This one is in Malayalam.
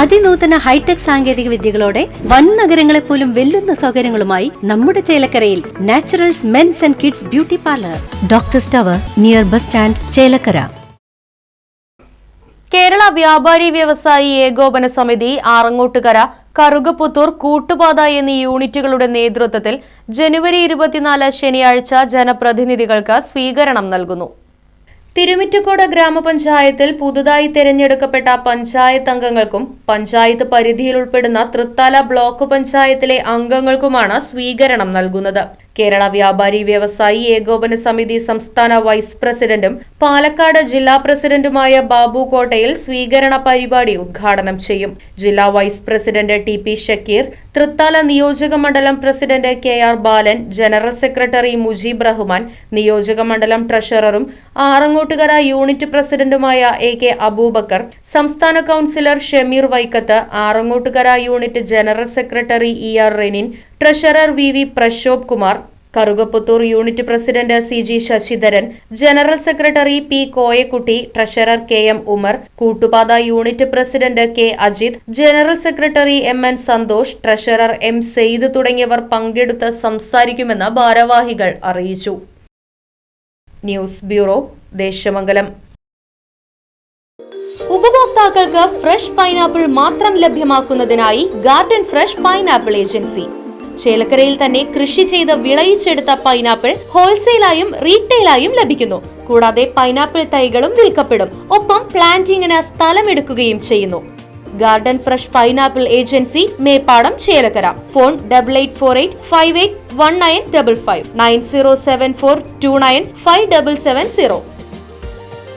അതിനൂതന ഹൈടെക് സാങ്കേതിക വിദ്യകളോടെ വൻ നഗരങ്ങളെ പോലും വെല്ലുന്ന സൗകര്യങ്ങളുമായി നമ്മുടെ ചേലക്കരയിൽ naturals men's and kids beauty parlour, doctors tower, near bus stand, Chelakkara. Kerala Vyapari Vyavasayi ഏകോപന സമിതി ആറങ്ങോട്ടുകര, കറുകപ്പുത്തൂർ, കൂട്ടുപാത എന്നീ യൂണിറ്റുകളുടെ നേതൃത്വത്തിൽ ജനുവരി 24 ശനിയാഴ്ച ജനപ്രതിനിധികൾക്ക് സ്വീകരണം നൽകുന്നു. തിരുമിറ്റക്കോട് ഗ്രാമപഞ്ചായത്തിൽ പുതുതായി തെരഞ്ഞെടുക്കപ്പെട്ട പഞ്ചായത്ത് അംഗങ്ങൾക്കും പഞ്ചായത്ത് പരിധിയിൽ ഉൾപ്പെടുന്ന തൃത്താല ബ്ലോക്ക് പഞ്ചായത്തിലെ അംഗങ്ങൾക്കുമാണ് സ്വീകരണം നൽകുന്നത്. കേരള വ്യാപാരി വ്യവസായി ഏകോപന സമിതി സംസ്ഥാന വൈസ് പ്രസിഡന്റും പാലക്കാട് ജില്ലാ പ്രസിഡന്റുമായ ബാബു കോട്ടയിൽ സ്വീകരണ പരിപാടി ഉദ്ഘാടനം ചെയ്യും. ജില്ലാ vice president T P. Shakeer, Thrithala നിയോജക മണ്ഡലം president K R. Balan, general secretary Mujeeb Rahman, നിയോജക മണ്ഡലം ട്രഷററും ആറങ്ങോട്ടുകര യൂണിറ്റ് പ്രസിഡന്റുമായ എ.കെ. അബൂബക്കർ, സംസ്ഥാന councillor Shameer Vaikkath, Arangottukara unit general secretary E R. Renin, treasurer V V. Prashobh Kumar, Karukaputhur unit president C G. Sasidharan, general secretary P. Koyakutty, treasurer K M. Umar, Koottupatha unit president K. Ajith, general secretary M N. Santhosh, treasurer M. Saiyd തുടങ്ങിയവർ പങ്കെടുത്ത് സംസാരിക്കുമെന്ന് ഭാരവാഹികൾ അറിയിച്ചു. News bureau, Desamangalam. ഉപഭോക്താക്കൾക്ക് ഫ്രഷ് പൈനാപ്പിൾ മാത്രം ലഭ്യമാക്കുന്നതിനായി ഗാർഡൻ ഫ്രഷ് പൈനാപ്പിൾ ഏജൻസി. ചേലക്കരയിൽ തന്നെ കൃഷി ചെയ്ത് വിളയിച്ചെടുത്ത പൈനാപ്പിൾ ഹോൾസെയിലായും റീറ്റെയിലായും ലഭിക്കുന്നു. കൂടാതെ പൈനാപ്പിൾ തൈകളും വിൽക്കപ്പെടും. ഒപ്പം പ്ലാന്റിങ്ങിന് സ്ഥലമെടുക്കുകയും ചെയ്യുന്നു. Garden fresh pineapple agency, Meppadam, Chelakkara. Phone 8848581955 9074295770.